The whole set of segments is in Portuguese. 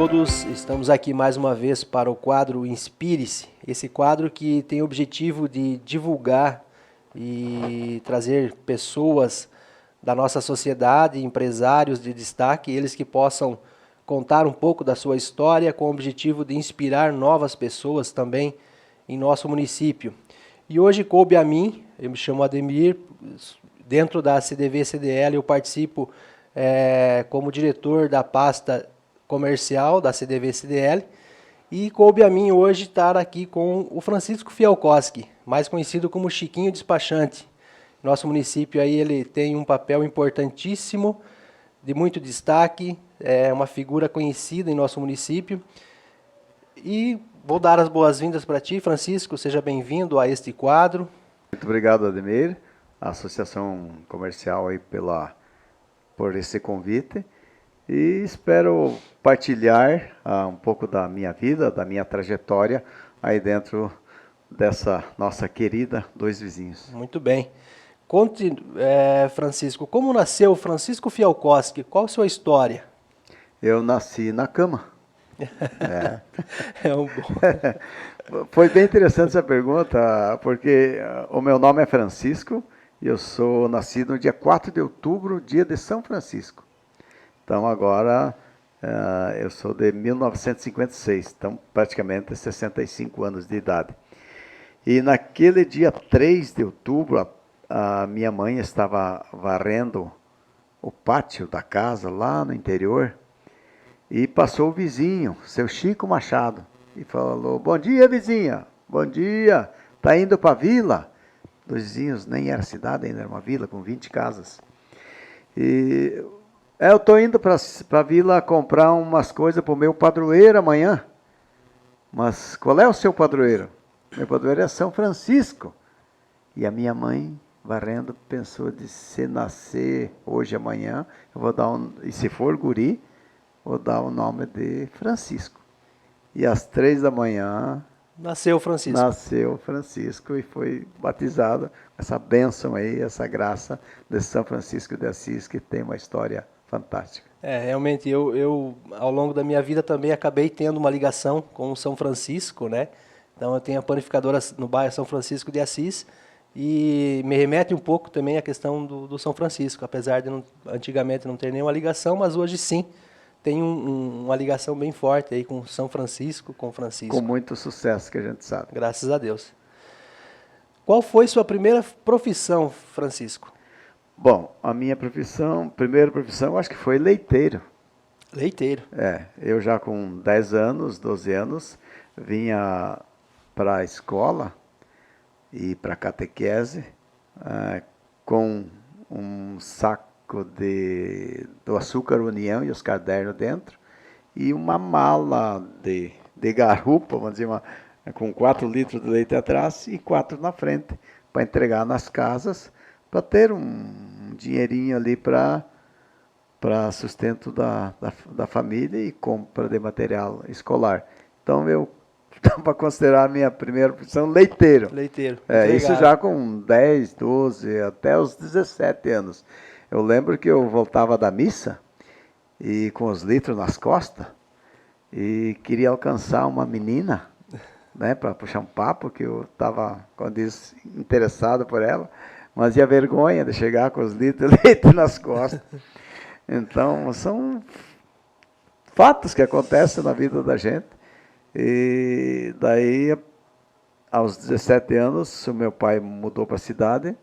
todos, estamos aqui mais uma vez para o quadro Inspire-se, esse quadro que tem o objetivo de divulgar e trazer pessoas da nossa sociedade, empresários de destaque, eles que possam contar um pouco da sua história com o objetivo de inspirar novas pessoas também em nosso município. E hoje coube a mim, eu me chamo Ademir, dentro da CDV-CDL eu participo como diretor da pasta comercial da CDV-CDL e coube a mim hoje estar aqui com o Francisco Fialkowski, mais conhecido como Chiquinho Despachante. Nosso município aí ele tem um papel importantíssimo, de muito destaque, é uma figura conhecida em nosso município. E vou dar as boas-vindas para ti, Francisco, seja bem-vindo a este quadro. Muito obrigado, Ademir, a Associação Comercial aí por esse convite. E espero partilhar um pouco da minha vida, da minha trajetória aí dentro dessa nossa querida Dois Vizinhos. Muito bem. Conte, Francisco, como nasceu Francisco Fialkowski? Qual a sua história? Eu nasci na cama. É um bom. Foi bem interessante essa pergunta, porque o meu nome é Francisco e eu sou nascido no dia 4 de outubro, dia de São Francisco. Então agora eu sou de 1956, então praticamente 65 anos de idade. E naquele dia 3 de outubro, a minha mãe estava varrendo o pátio da casa lá no interior e passou o vizinho, seu Chico Machado, e falou: "Bom dia, vizinha, bom dia, tá indo para a vila?" Dois vizinhos, nem era cidade ainda, era uma vila com 20 casas. E eu estou indo para a vila comprar umas coisas para o meu padroeiro amanhã. Mas qual é o seu padroeiro? Meu padroeiro é São Francisco. E a minha mãe, varrendo, pensou de se nascer hoje, amanhã, eu vou dar e se for guri, vou dar o nome de Francisco. E às 3 da manhã... Nasceu Francisco. Nasceu Francisco e foi batizado. Essa bênção aí, essa graça de São Francisco de Assis, que tem uma história fantástica. Realmente, eu ao longo da minha vida também acabei tendo uma ligação com o São Francisco, né? Então eu tenho a panificadora no bairro São Francisco de Assis e me remete um pouco também à questão do São Francisco, apesar de antigamente não ter nenhuma ligação, mas hoje sim tem uma ligação bem forte aí com São Francisco, com Francisco. Com muito sucesso, que a gente sabe. Graças a Deus. Qual foi sua primeira profissão, Francisco? Bom, a minha primeira profissão, acho que foi leiteiro. Leiteiro. Eu já com 10 anos, 12 anos, vinha para a escola e para a catequese com um saco do açúcar União e os cadernos dentro e uma mala de garupa, vamos dizer, com 4 litros de leite atrás e 4 na frente, para entregar nas casas, para ter um dinheirinho ali para sustento da família e compra de material escolar. Então eu dá para considerar a minha primeira profissão leiteiro. Leiteiro. Isso já com 10, 12, até os 17 anos. Eu lembro que eu voltava da missa e com os litros nas costas e queria alcançar uma menina, né, para puxar um papo, que eu estava, como diz, interessado por ela, mas ia vergonha de chegar com os litros de leite nas costas. Então, são fatos que acontecem na vida da gente. E daí, aos 17 anos, o meu pai mudou para a cidade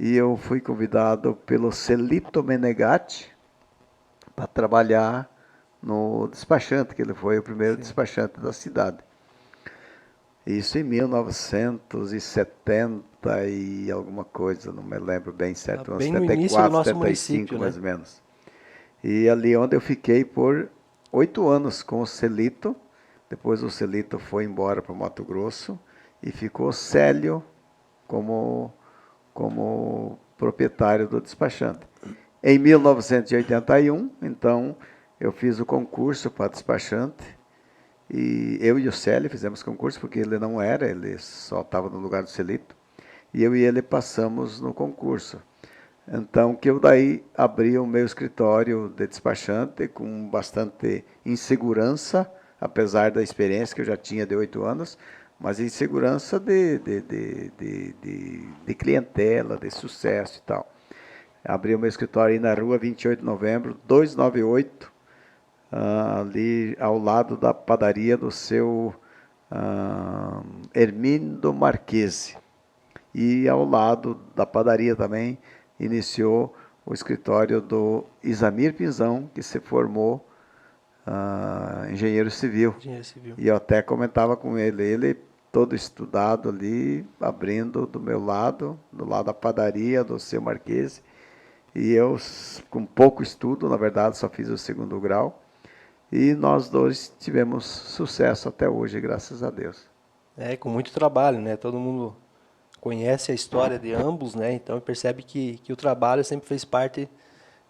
e eu fui convidado pelo Celito Menegatti para trabalhar no despachante, que ele foi o primeiro despachante da cidade. Isso em 1970 e alguma coisa, não me lembro bem certo, bem 74, 75, mais ou menos. E ali onde eu fiquei por 8 anos com o Celito. Depois o Celito foi embora para Mato Grosso e ficou Célio como proprietário do despachante. Em 1981, então, eu fiz o concurso para despachante e eu e o Célio fizemos concurso, porque ele não era, ele só estava no lugar do Celito, e eu e ele passamos no concurso. Então, que eu daí abri o meu escritório de despachante com bastante insegurança, apesar da experiência que eu já tinha de 8 anos, mas insegurança de clientela, de sucesso e tal. Abri o meu escritório aí na rua 28 de novembro, 298, ali ao lado da padaria do seu Hermínio Marchese. E ao lado da padaria também iniciou o escritório do Isamir Pinzão, que se formou engenheiro civil. Engenheiro civil. E eu até comentava com ele todo estudado ali, abrindo do meu lado, do lado da padaria do seu Marquês. E eu, com pouco estudo, na verdade, só fiz o 2º grau. E nós dois tivemos sucesso até hoje, graças a Deus. Com muito trabalho, né? Todo mundo conhece a história de ambos, né? Então percebe que o trabalho sempre fez parte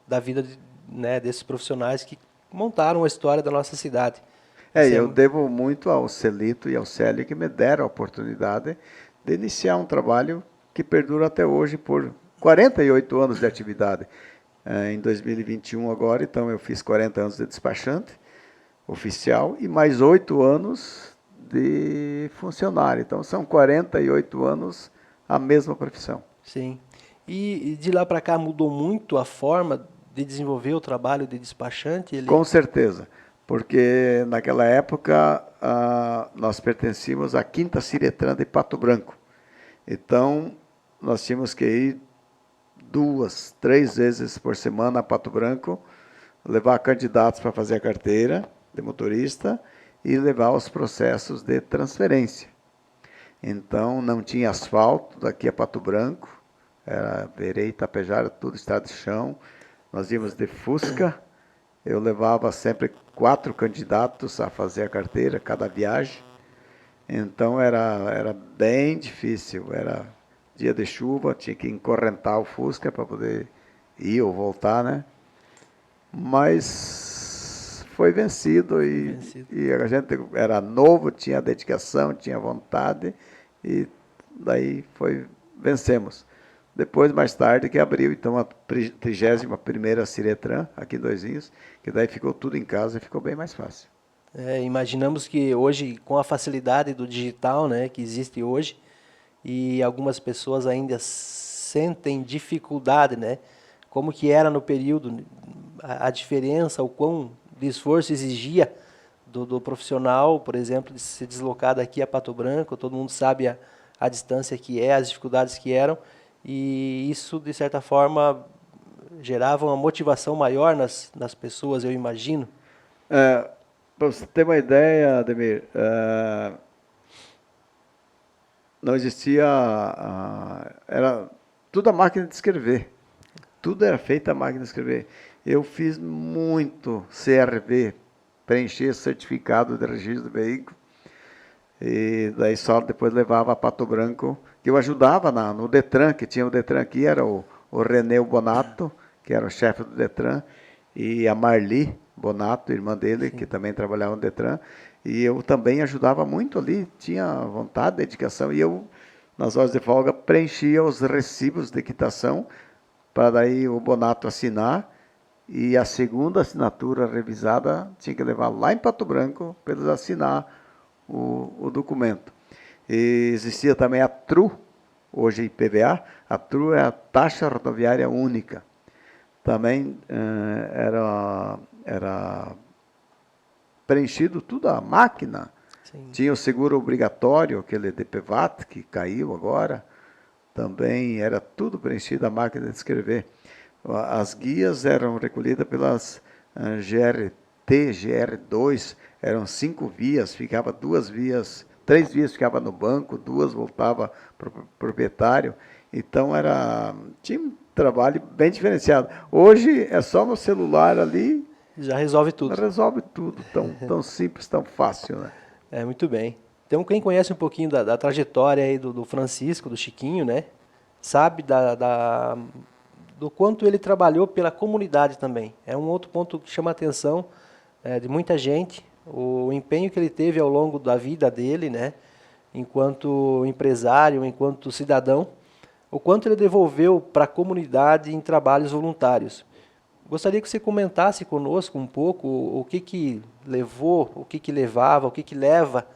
da vida né, desses profissionais que montaram a história da nossa cidade. Eu devo muito ao Celito e ao Célio que me deram a oportunidade de iniciar um trabalho que perdura até hoje por 48 anos de atividade. Em 2021 agora, então eu fiz 40 anos de despachante oficial e mais 8 anos de funcionário. Então são 48 anos a mesma profissão. Sim. E de lá para cá mudou muito a forma de desenvolver o trabalho de despachante? Com certeza, porque naquela época nós pertencíamos à 5ª Ciretran de Pato Branco. Então nós tínhamos que ir 2, 3 vezes por semana a Pato Branco, levar candidatos para fazer a carteira de motorista e levar os processos de transferência. Então não tinha asfalto daqui a Pato Branco, era Verei, Itapejara, tudo estrada de chão. Nós íamos de Fusca, eu levava sempre 4 candidatos a fazer a carteira, cada viagem. Então era bem difícil, era dia de chuva, tinha que encorrentar o Fusca para poder ir ou voltar, né? Mas foi vencido e a gente era novo, tinha dedicação, tinha vontade e daí vencemos. Depois, mais tarde, que abriu então a 31ª Ciretran, aqui em Doizinhos, que daí ficou tudo em casa e ficou bem mais fácil. Imaginamos que hoje, com a facilidade do digital, né, que existe hoje, e algumas pessoas ainda sentem dificuldade, né? Como que era no período, a diferença, o quão de esforço exigia do profissional, por exemplo, de se deslocar daqui a Pato Branco, todo mundo sabe a distância que é, as dificuldades que eram, e isso, de certa forma, gerava uma motivação maior nas pessoas, eu imagino. Para você ter uma ideia, Ademir, não existia, era tudo a máquina de escrever, tudo era feito a máquina de escrever. Eu fiz muito CRV, preencher certificado de registro do veículo, e daí só depois levava a Pato Branco, que eu ajudava no Detran, que tinha o Detran aqui, era o René Bonato, que era o chefe do Detran, e a Marli Bonato, irmã dele, que também trabalhava no Detran, e eu também ajudava muito ali, tinha vontade, dedicação, e eu, nas horas de folga, preenchia os recibos de quitação, para daí o Bonato assinar, e a segunda assinatura revisada tinha que levar lá em Pato Branco, para eles assinar o documento. E existia também a TRU, hoje IPVA, a TRU é a Taxa Rodoviária Única. Também era preenchido tudo a máquina. Sim. Tinha o seguro obrigatório, aquele DPVAT, que caiu agora. Também era tudo preenchido a máquina de escrever. As guias eram recolhidas pelas GRT, GR2, eram 5 vias, ficava 2 vias, 3 vias ficava no banco, 2 voltava para o proprietário. Então tinha um trabalho bem diferenciado. Hoje é só no celular ali. Já resolve tudo. Resolve tudo, tão simples, tão fácil, né? Muito bem. Então, quem conhece um pouquinho da trajetória aí do Francisco, do Chiquinho, né? Sabe do quanto ele trabalhou pela comunidade também. É um outro ponto que chama a atenção de muita gente, o empenho que ele teve ao longo da vida dele, né? Enquanto empresário, enquanto cidadão, o quanto ele devolveu para a comunidade em trabalhos voluntários. Gostaria que você comentasse conosco um pouco o que que levou, o que que levava, o que que leva,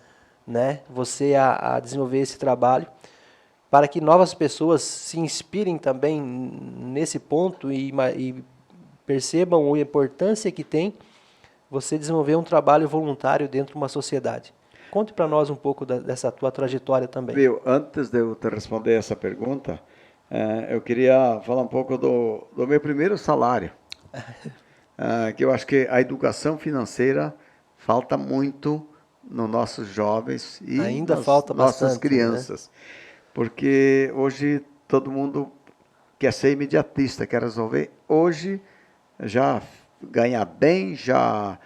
né, você a desenvolver esse trabalho, para que novas pessoas se inspirem também nesse ponto e percebam a importância que tem você desenvolver um trabalho voluntário dentro de uma sociedade. Conte para nós um pouco dessa tua trajetória também. Viu, antes de eu te responder essa pergunta, eu queria falar um pouco do meu primeiro salário. Que eu acho que a educação financeira falta muito nos nossos jovens e Ainda nas falta nossas bastante, né? crianças. Porque hoje todo mundo quer ser imediatista, quer resolver hoje, já ganhar bem, já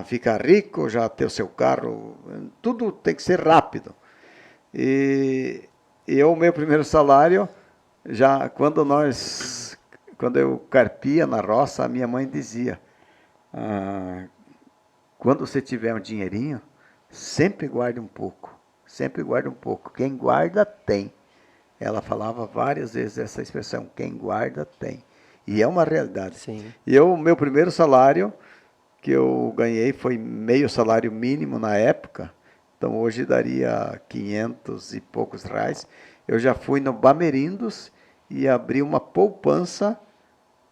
ficar rico, já ter o seu carro, tudo tem que ser rápido. E o meu primeiro salário, já quando eu carpia na roça, a minha mãe dizia, quando você tiver um dinheirinho, sempre guarde um pouco, sempre guarde um pouco. Quem guarda, tem. Ela falava várias vezes essa expressão, quem guarda, tem. E é uma realidade. Sim. E meu primeiro salário que eu ganhei foi meio salário mínimo na época, então hoje daria 500 e poucos reais. Eu já fui no Bamerindos e abri uma poupança,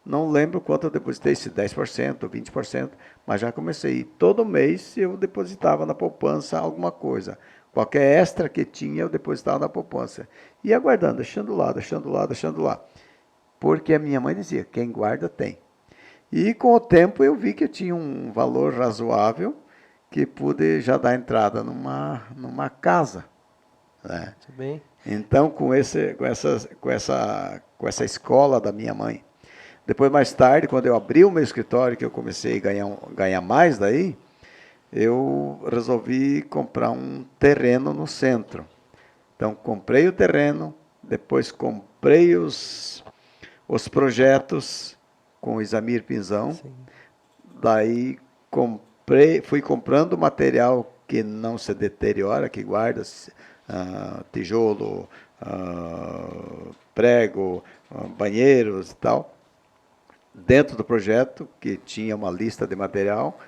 não lembro quanto eu depositei, se 10%, 20%, mas já comecei. E todo mês eu depositava na poupança alguma coisa. Qualquer extra que tinha, eu depositava na poupança. Ia guardando, deixando lá, deixando lá, deixando lá. Porque a minha mãe dizia, quem guarda tem. E com o tempo eu vi que eu tinha um valor razoável que pude já dar entrada numa casa, né? Muito bem. Então, com essa escola da minha mãe. Depois, mais tarde, quando eu abri o meu escritório, que eu comecei a ganhar mais daí, eu resolvi comprar um terreno no centro. Então, comprei o terreno, depois comprei os projetos com o Isamir Pinzão. Sim. Daí fui comprando material que não se deteriora, que guarda tijolo, prego, banheiros e tal, dentro do projeto, que tinha uma lista de material.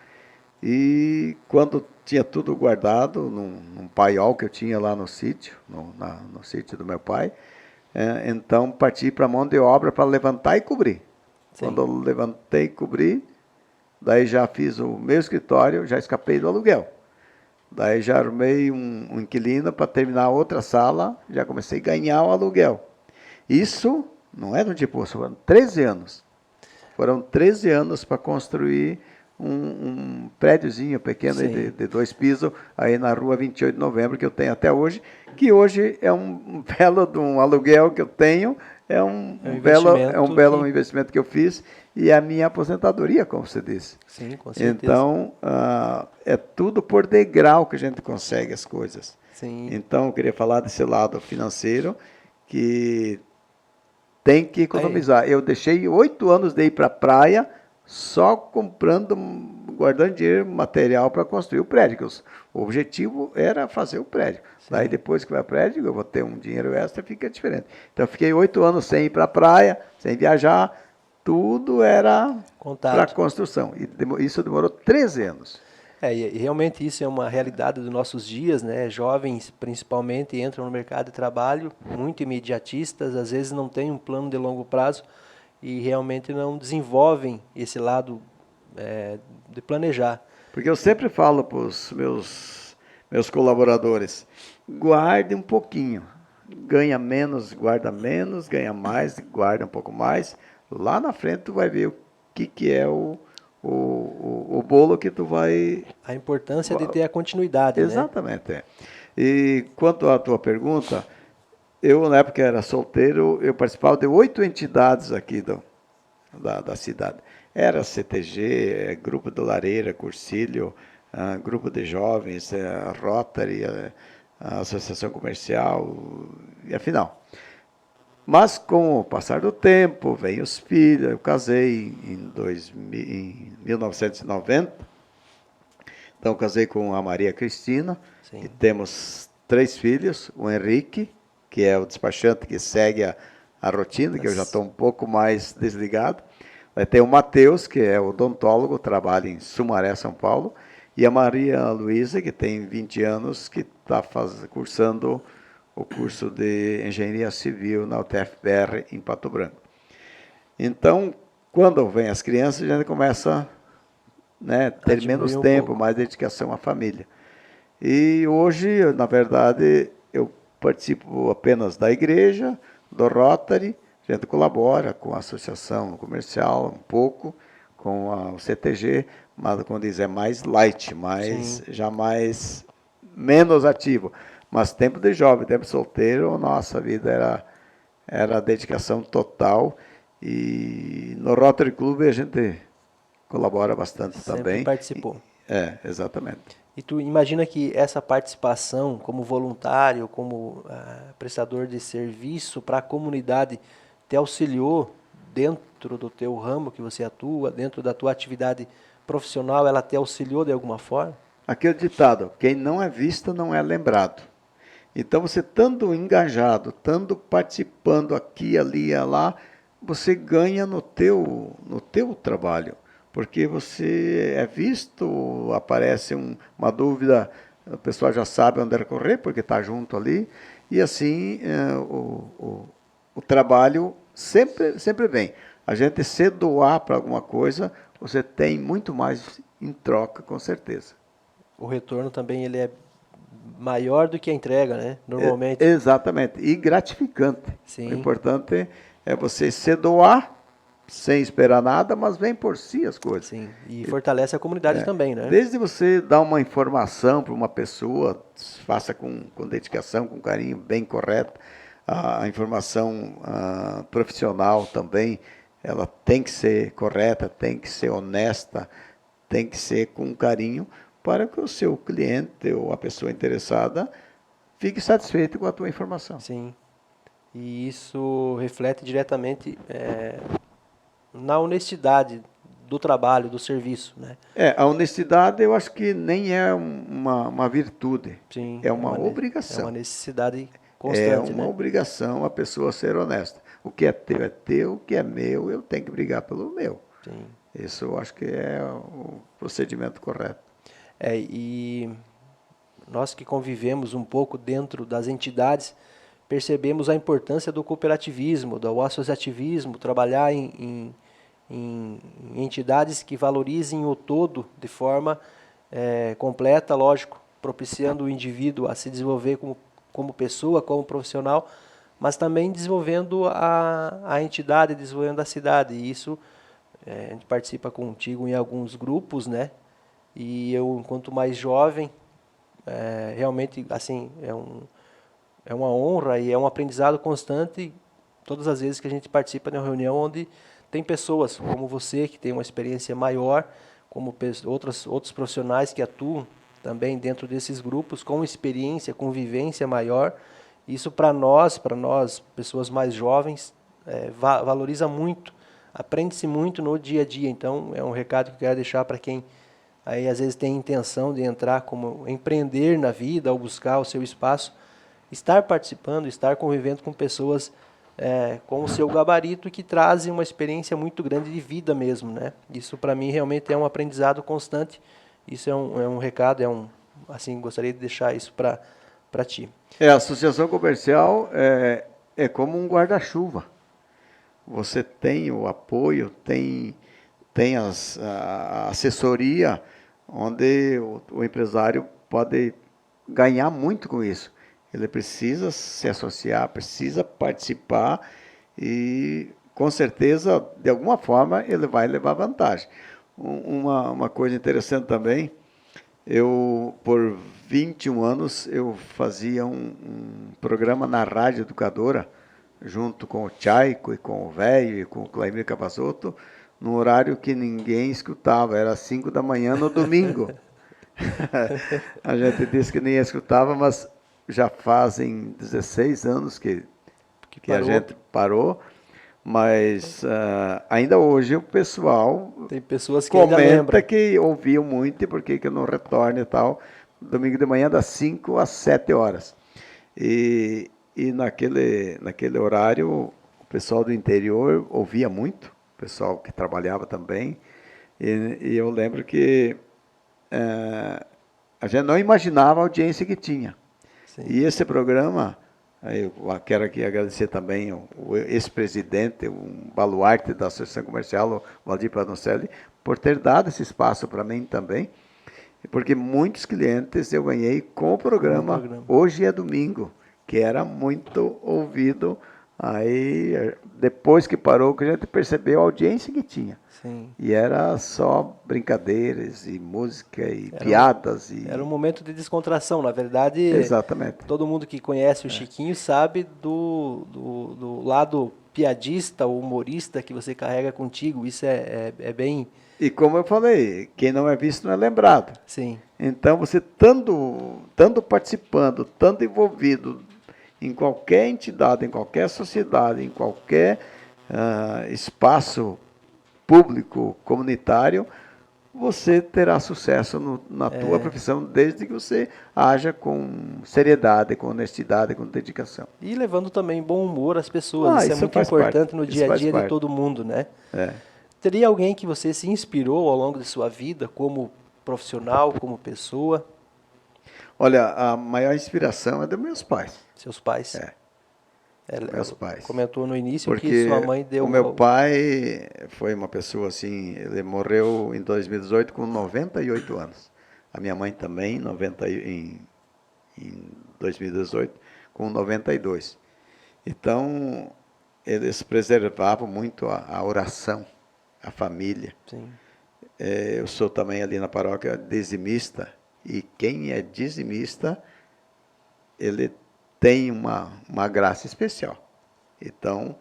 E quando tinha tudo guardado num paiol que eu tinha lá no sítio, no sítio do meu pai, então parti para a mão de obra para levantar e cobrir. Sim. Quando eu levantei e cobri, daí já fiz o meu escritório, já escapei do aluguel. Daí já arrumei um inquilino para terminar outra sala, já comecei a ganhar o aluguel. Isso não é de um tipo, foram 13 anos. Foram 13 anos para construir um prédiozinho pequeno de 2 pisos, aí na rua 28 de novembro, que eu tenho até hoje, que hoje é um belo de um aluguel que eu tenho, é um belo investimento que eu fiz, e é a minha aposentadoria, como você disse. Sim, com certeza. Então, é tudo por degrau que a gente consegue as coisas. Sim. Então, eu queria falar desse lado financeiro, que tem que economizar. Eu deixei 8 anos de ir para a praia, só guardando dinheiro, material para construir o prédio. O objetivo era fazer o prédio. Sim. Daí depois que vai o prédio, eu vou ter um dinheiro extra, fica diferente. Então, eu fiquei 8 anos sem ir para a praia, sem viajar, tudo era para construção. E isso demorou 13 anos. E realmente isso é uma realidade dos nossos dias, né? Jovens, principalmente, entram no mercado de trabalho muito imediatistas, às vezes não têm um plano de longo prazo e realmente não desenvolvem esse lado de planejar. Porque eu sempre falo para os meus colaboradores, guarde um pouquinho. Ganha menos, guarda menos, ganha mais, guarda um pouco mais. Lá na frente tu vai ver o que é o bolo que tu vai... A importância de ter a continuidade, exatamente, né? E quanto à tua pergunta, eu na época era solteiro, eu participava de 8 entidades aqui da cidade. Era CTG, Grupo do Lareira, Cursilho, Grupo de Jovens, Rotary, a Associação Comercial, e afinal. Mas com o passar do tempo, vem os filhos, eu casei em 1990, então casei com a Maria Cristina. Sim. E temos 3 filhos, o Henrique, que é o despachante que segue a rotina, que eu já estou um pouco mais desligado. Vai ter o Matheus, que é odontólogo, trabalha em Sumaré, São Paulo, e a Maria Luísa, que tem 20 anos, que está cursando o curso de Engenharia Civil na UTFPR em Pato Branco. Então, quando vem as crianças, a gente começa a ter menos tempo, mais dedicação à família. E hoje, na verdade, eu participo apenas da igreja, do Rotary, a gente colabora com a associação comercial um pouco, com o CTG, mas, como diz, é mais light, já mais menos ativo. Mas tempo de jovem, tempo solteiro, nossa vida era dedicação total. E no Rotary Club a gente colabora bastante também. Sempre participou. Exatamente. E tu imagina que essa participação como voluntário, como prestador de serviço para a comunidade, te auxiliou dentro do teu ramo que você atua, dentro da tua atividade profissional, ela te auxiliou de alguma forma? Aquele ditado, quem não é visto não é lembrado. Então, você estando engajado, estando participando aqui, ali, lá, você ganha no teu trabalho. Porque você é visto, aparece uma dúvida, a pessoa já sabe onde recorrer, porque está junto ali. E assim, o trabalho sempre vem. A gente se doar para alguma coisa, você tem muito mais em troca, com certeza. O retorno também ele é maior do que a entrega, né? Normalmente. Exatamente. E gratificante. Sim. O importante é você se doar sem esperar nada, mas vem por si as coisas. Sim. E fortalece a comunidade também, né? Desde você dar uma informação para uma pessoa, faça com dedicação, com carinho, bem correto. A informação profissional também, ela tem que ser correta, tem que ser honesta, tem que ser com carinho, para que o seu cliente ou a pessoa interessada fique satisfeito com a tua informação. Sim. E isso reflete diretamente na honestidade do trabalho, do serviço, né? A honestidade eu acho que nem é uma virtude. Sim, é uma obrigação. É uma necessidade constante, É uma obrigação a pessoa ser honesta. O que é teu, o que é meu, eu tenho que brigar pelo meu. Sim. Isso eu acho que é o procedimento correto. E nós que convivemos um pouco dentro das entidades, percebemos a importância do cooperativismo, do associativismo, trabalhar em entidades que valorizem o todo de forma completa, lógico, propiciando o indivíduo a se desenvolver como pessoa, como profissional, mas também desenvolvendo a entidade, desenvolvendo a cidade. E isso, a gente participa contigo em alguns grupos, né? E eu, enquanto mais jovem, realmente, assim, é uma honra e é um aprendizado constante todas as vezes que a gente participa de uma reunião onde tem pessoas como você, que tem uma experiência maior, como outros profissionais que atuam também dentro desses grupos, com experiência, com vivência maior. Isso para nós, pessoas mais jovens, valoriza muito, aprende-se muito no dia a dia. Então, é um recado que eu quero deixar para quem aí às vezes tem intenção de entrar como empreender na vida ou buscar o seu espaço, estar participando, estar convivendo com pessoas com o seu gabarito que trazem uma experiência muito grande de vida mesmo, né? Isso para mim realmente é um aprendizado constante. Isso é um recado, assim, gostaria de deixar isso para ti. A associação comercial é como um guarda-chuva. Você tem o apoio, tem a assessoria, onde o empresário pode ganhar muito com isso. Ele precisa se associar, precisa participar e, com certeza, de alguma forma, ele vai levar vantagem. Uma coisa interessante também, por 21 anos, eu fazia um programa na Rádio Educadora, junto com o Chaico e com o Velho e com o Claimir Cavazotto, num horário que ninguém escutava, era 5 da manhã no domingo. A gente disse que ninguém escutava, mas já fazem 16 anos que a gente parou, mas ainda hoje o pessoal tem pessoas que comenta que ouviam muito e por que eu não retorno e tal, domingo de manhã das 5 às 7 horas. E naquele horário o pessoal do interior ouvia muito, o pessoal que trabalhava também, e eu lembro que a gente não imaginava a audiência que tinha. Sim. E esse programa, eu quero aqui agradecer também o ex-presidente, um baluarte da Associação Comercial, o Valdir Panocelli, por ter dado esse espaço para mim também, porque muitos clientes eu ganhei com o programa Hoje é Domingo, que era muito ouvido. Aí, depois que parou, que a gente percebeu a audiência que tinha. Sim. E era só brincadeiras e música e piadas. Era um momento de descontração. Na verdade, Exatamente. todo mundo que conhece o Chiquinho sabe do lado piadista ou humorista que você carrega contigo. Isso é bem... E como eu falei, quem não é visto não é lembrado. Sim. Então, você estando participando, estando envolvido em qualquer entidade, em qualquer sociedade, em qualquer espaço público, comunitário, você terá sucesso na tua profissão, desde que você haja com seriedade, com honestidade, com dedicação. E levando também bom humor às pessoas. Isso é muito importante no dia a dia de todo mundo, né? Teria alguém que você se inspirou ao longo de sua vida, como profissional, como pessoa? Olha, a maior inspiração é dos meus pais. Seus pais? Meus pais. Comentou no início porque que sua mãe deu... O meu pai foi uma pessoa assim, ele morreu em 2018 com 98 anos. A minha mãe também, em 2018, com 92. Então, eles preservavam muito a oração, a família. Sim. Eu sou também ali na paróquia dizimista, e quem é dizimista, ele tem uma graça especial. Então,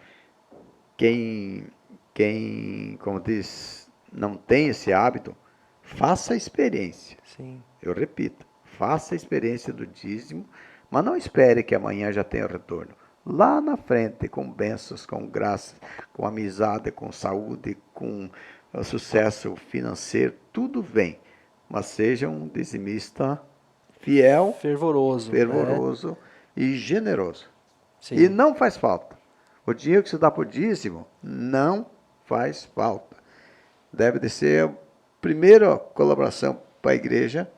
quem, como diz, não tem esse hábito, faça a experiência. Sim. Eu repito, faça a experiência do dízimo, mas não espere que amanhã já tenha retorno. Lá na frente, com bênçãos, com graça, com amizade, com saúde, com sucesso financeiro, tudo vem. Mas seja um dizimista fiel, fervoroso né? E generoso. Sim. E não faz falta. O dinheiro que você dá por dízimo não faz falta. Deve de ser a primeira colaboração para a igreja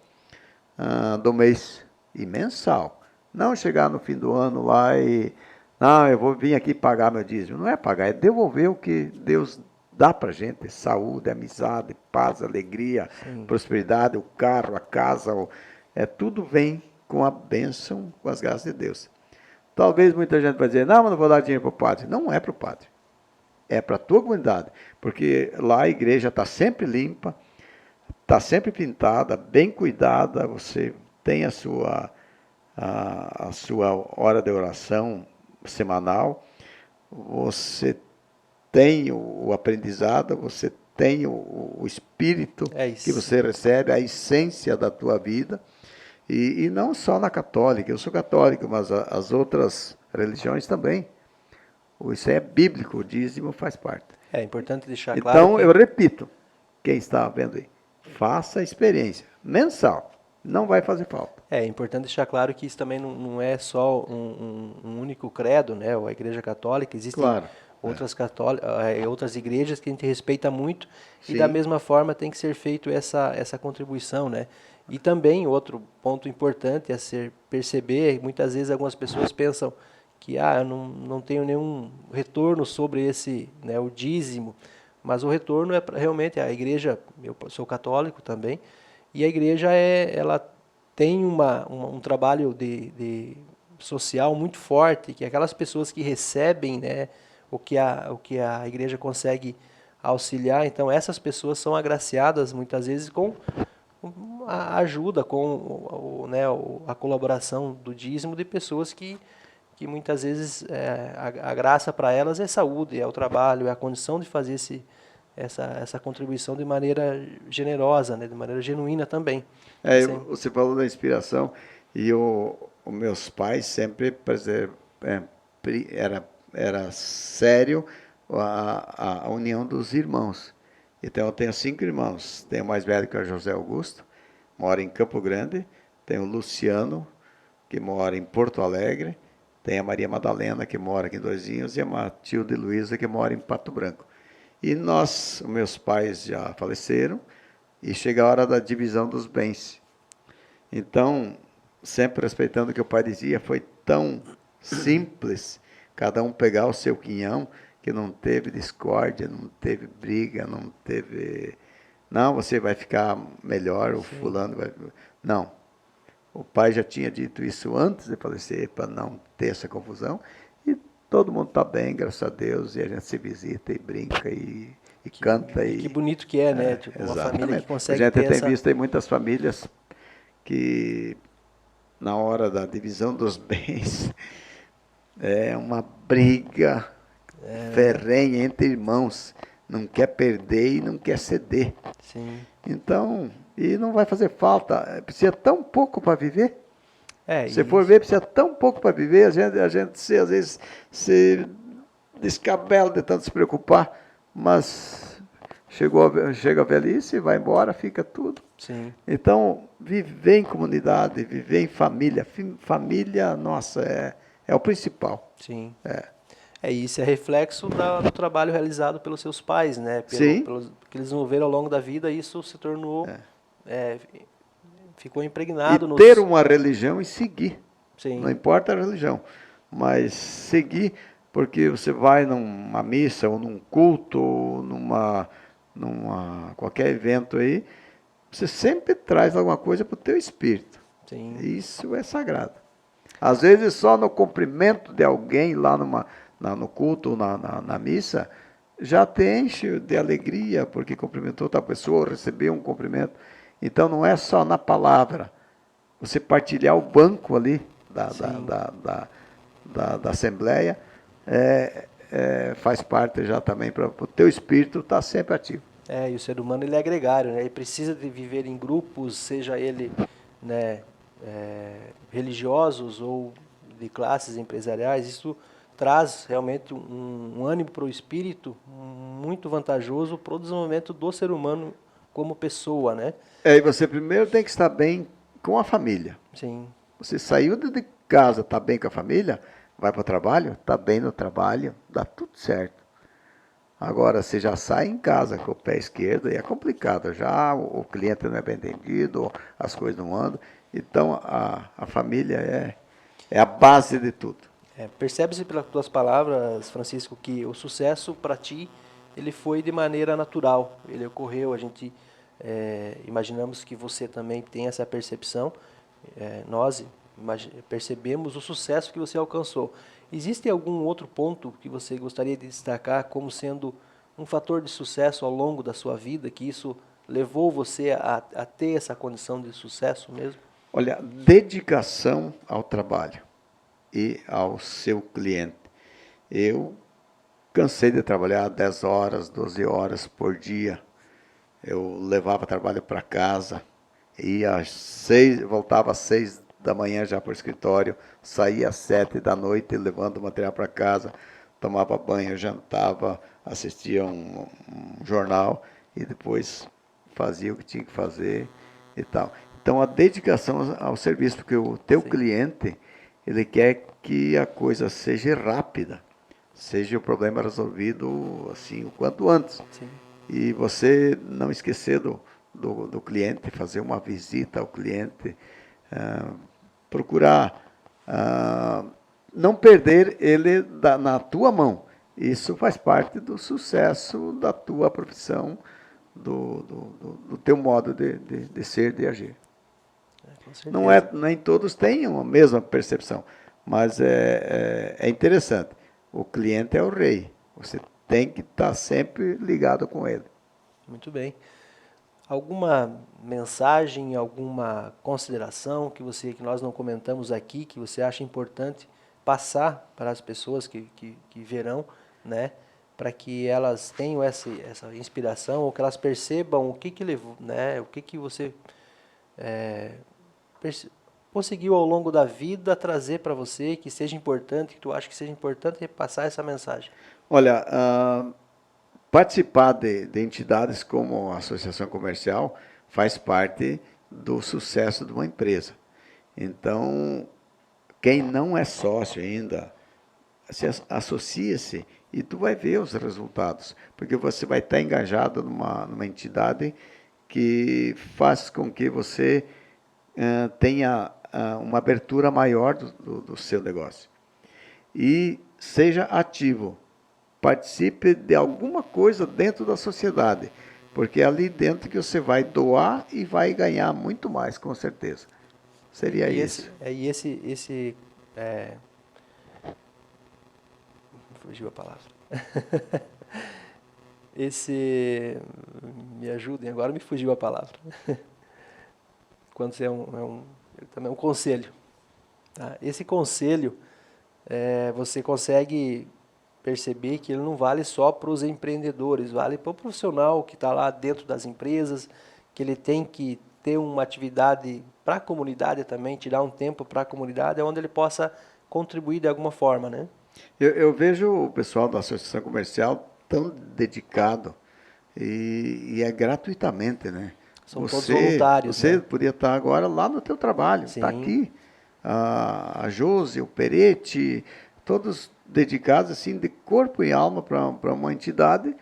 do mês e mensal. Não chegar no fim do ano lá e... Não, eu vou vir aqui pagar meu dízimo. Não é pagar, é devolver o que Deus dá para a gente. Saúde, amizade, paz, alegria, prosperidade, o carro, a casa. Tudo vem com a bênção, com as graças de Deus. Talvez muita gente vai dizer, não, mas não vou dar dinheiro para o padre. Não é para o padre. É para a tua comunidade. Porque lá a igreja está sempre limpa, está sempre pintada, bem cuidada. Você tem a sua hora de oração semanal. Você tem o aprendizado, você tem o espírito que você recebe, a essência da tua vida. E não só na católica, eu sou católico, mas as outras religiões também. Isso é bíblico, o dízimo faz parte. É importante deixar claro. Então, eu repito, quem está vendo aí, faça a experiência mensal, não vai fazer falta. É importante deixar claro que isso também não é só um único credo, né? A Igreja Católica, existem outras igrejas que a gente respeita muito. Sim. E da mesma forma tem que ser feito essa contribuição, né? E também outro ponto importante a ser perceber, muitas vezes algumas pessoas pensam que eu não tenho nenhum retorno sobre o dízimo, mas o retorno é realmente a igreja. Eu sou católico também, e a igreja ela tem um trabalho de social muito forte, que aquelas pessoas que recebem, né, o que a igreja consegue auxiliar, então essas pessoas são agraciadas muitas vezes com a ajuda, com a colaboração do dízimo de pessoas que muitas vezes a graça para elas é saúde, é o trabalho, é a condição de fazer essa contribuição de maneira generosa, né, de maneira genuína também. Você falou da inspiração, e os meus pais sempre era sério a união dos irmãos. Então, eu tenho 5 irmãos. Tenho o mais velho, que é o José Augusto, mora em Campo Grande. Tenho o Luciano, que mora em Porto Alegre. Tem a Maria Madalena, que mora aqui em Doizinhos, e a Matilde Luiza, que mora em Pato Branco. E meus pais já faleceram, e chega a hora da divisão dos bens. Então, sempre respeitando o que o pai dizia, foi tão simples, cada um pegar o seu quinhão, que não teve discórdia, não teve briga, não teve... Não, você vai ficar melhor, o fulano vai... Não. O pai já tinha dito isso antes de falecer, para não ter essa confusão. E todo mundo está bem, graças a Deus, e a gente se visita e brinca e canta. Que bonito que é, né? Tipo, uma família que A consegue gente ter tem essa... visto aí muitas famílias que, na hora da divisão dos bens, é uma briga ferrenha entre irmãos. Não quer perder e não quer ceder. Sim. Então, e não vai fazer falta. Precisa tão pouco para viver. Se for isso. ver, precisa tão pouco para viver. A gente às vezes se descabela de tanto se preocupar, mas chega a velhice, vai embora, fica tudo. Sim. Então, viver em comunidade, viver em família. Família, nossa, é o principal. Sim. Isso é reflexo do trabalho realizado pelos seus pais, né? Sim. Que eles desenvolveram ao longo da vida, isso se tornou, ficou E impregnado ter uma religião e seguir. Sim. Não importa a religião, mas seguir, porque você vai numa missa ou num culto, ou numa qualquer evento aí, você sempre traz alguma coisa para o teu espírito. Sim. Isso é sagrado. Às vezes só no cumprimento de alguém lá no culto ou na missa, já te enche de alegria, porque cumprimentou outra pessoa, recebeu um cumprimento. Então não é só na palavra. Você partilhar o banco ali da Assembleia, faz parte já também para o teu espírito estar sempre ativo. E o ser humano ele é gregário, né? Ele precisa de viver em grupos, seja ele, né, religiosos ou de classes empresariais. Isso traz realmente um ânimo para o espírito muito vantajoso para o desenvolvimento do ser humano como pessoa, né? E você primeiro tem que estar bem com a família. Sim. Você saiu de casa, está bem com a família, vai para o trabalho, está bem no trabalho, dá tudo certo. Agora, você já sai em casa com o pé esquerdo e é complicado. Já o cliente não é bem entendido, as coisas não andam. Então, a família é a base de tudo. Percebe-se pelas tuas palavras, Francisco, que o sucesso para ti ele foi de maneira natural. Ele ocorreu, a gente imaginamos que você também tem essa percepção. Nós percebemos o sucesso que você alcançou. Existe algum outro ponto que você gostaria de destacar como sendo um fator de sucesso ao longo da sua vida, que isso levou você a ter essa condição de sucesso mesmo? Olha, dedicação ao trabalho e ao seu cliente. Eu cansei de trabalhar 10 horas, 12 horas por dia. Eu levava trabalho para casa, ia às 6, voltava às 6 da manhã já para o escritório, saía às 7 da noite levando o material para casa, tomava banho, jantava, assistia um jornal e depois fazia o que tinha que fazer e tal. Então a dedicação ao serviço, porque o teu cliente, ele quer que a coisa seja rápida, seja o problema resolvido assim o quanto antes. Sim. E você não esquecer do cliente, fazer uma visita ao cliente, procurar não perder ele na tua mão. Isso faz parte do sucesso da tua profissão, do teu modo de ser, de agir. Com certeza. Nem todos têm a mesma percepção, mas é interessante. O cliente é o rei. Você tem que estar sempre ligado com ele. Muito bem. Alguma mensagem, alguma consideração que nós não comentamos aqui, que você acha importante passar para as pessoas que verão, né, para que elas tenham essa inspiração ou que elas percebam o que levou, né, o que você conseguiu ao longo da vida trazer para você que seja importante, que tu acha que seja importante repassar essa mensagem? Olha, participar de entidades como a Associação Comercial faz parte do sucesso de uma empresa. Então, quem não é sócio ainda, associa-se e tu vai ver os resultados, porque você vai estar engajado numa entidade que faz com que você tenha uma abertura maior do seu negócio. E seja ativo, participe de alguma coisa dentro da sociedade, porque é ali dentro que você vai doar e vai ganhar muito mais, com certeza. Seria isso. Fugiu a palavra. Me ajudem, agora me fugiu a palavra. Quando você também é um conselho. Tá? Esse conselho, você consegue perceber que ele não vale só para os empreendedores, vale para o profissional que está lá dentro das empresas, que ele tem que ter uma atividade para a comunidade também, tirar um tempo para a comunidade, onde ele possa contribuir de alguma forma, né? Eu vejo o pessoal da Associação Comercial tão dedicado e é gratuitamente, né? São todos voluntários, Você né? podia estar agora lá no teu trabalho, está Sim. aqui. A Josi, o Peretti, todos dedicados assim de corpo e alma para uma entidade,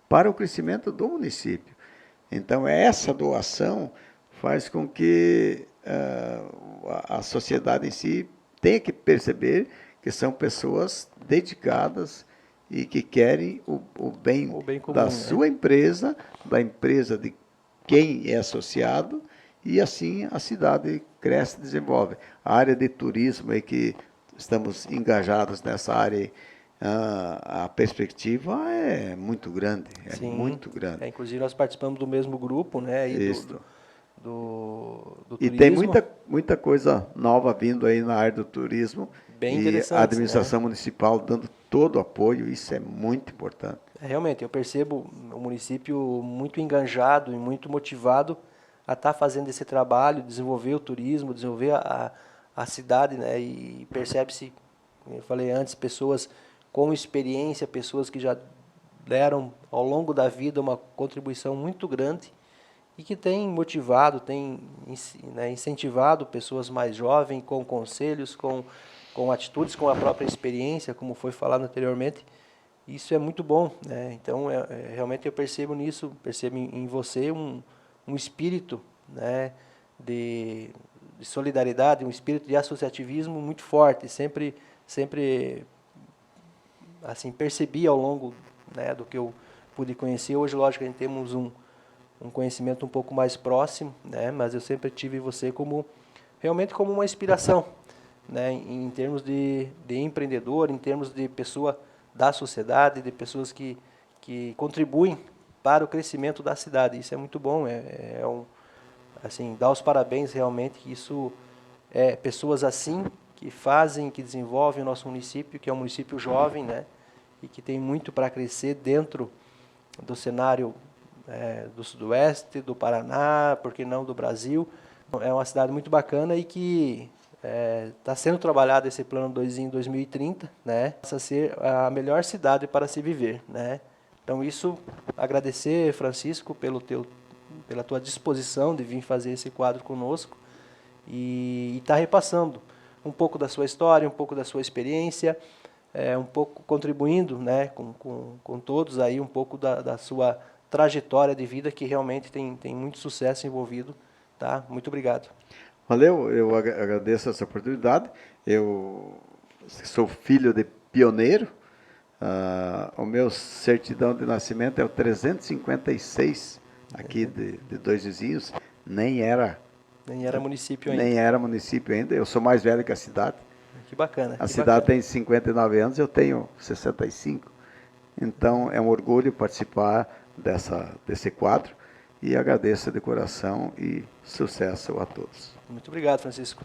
para o crescimento do município. Então, essa doação faz com que a sociedade em si tenha que perceber que são pessoas dedicadas e que querem o bem comum, da né? sua empresa, da empresa de quem é associado, e assim a cidade cresce e desenvolve. A área de turismo aí que estamos engajados nessa área, a perspectiva é muito grande, Sim. muito grande. Inclusive nós participamos do mesmo grupo, né? Aí Isso. do E tem turismo. muita coisa nova vindo aí na área do turismo. Bem E interessante, a administração né? municipal dando todo o apoio, isso é muito importante. Realmente, eu percebo o município muito engajado e muito motivado a estar fazendo esse trabalho, desenvolver o turismo, desenvolver a cidade, né? E percebe-se, como eu falei antes, pessoas com experiência, pessoas que já deram ao longo da vida uma contribuição muito grande e que tem motivado, tem, né, incentivado pessoas mais jovens com conselhos, com atitudes, com a própria experiência, como foi falado anteriormente. Isso é muito bom, né? Então, realmente eu percebo nisso, percebo em você um espírito, né, de solidariedade, um espírito de associativismo muito forte. Sempre assim, percebi ao longo, né, do que eu pude conhecer. Hoje, lógico, a gente temos um conhecimento um pouco mais próximo, né, mas eu sempre tive você realmente como uma inspiração, né, em termos de empreendedor, em termos de pessoa da sociedade, de pessoas que contribuem para o crescimento da cidade. Isso é muito bom, assim, dar os parabéns realmente, que isso pessoas assim que fazem, que desenvolvem o nosso município, que é um município jovem, né, e que tem muito para crescer dentro do cenário do Sudoeste, do Paraná, por que não do Brasil. É uma cidade muito bacana e que está sendo trabalhado esse plano 2 em 2030, né? Passa a ser a melhor cidade para se viver, né? Então isso, agradecer, Francisco, pela tua disposição de vir fazer esse quadro conosco e estar repassando um pouco da sua história, um pouco da sua experiência, um pouco contribuindo, né, com todos aí, um pouco da sua trajetória de vida, que realmente tem muito sucesso envolvido, tá? Muito obrigado. Valeu, eu agradeço essa oportunidade. Eu sou filho de pioneiro. O meu certidão de nascimento é o 356, aqui de Dois Vizinhos. Nem era Município ainda. Nem era município ainda. Eu sou mais velho que a cidade. Que bacana. A cidade tem 59 anos, eu tenho 65. Então, é um orgulho participar desse quadro e agradeço de coração e sucesso a todos. Muito obrigado, Francisco.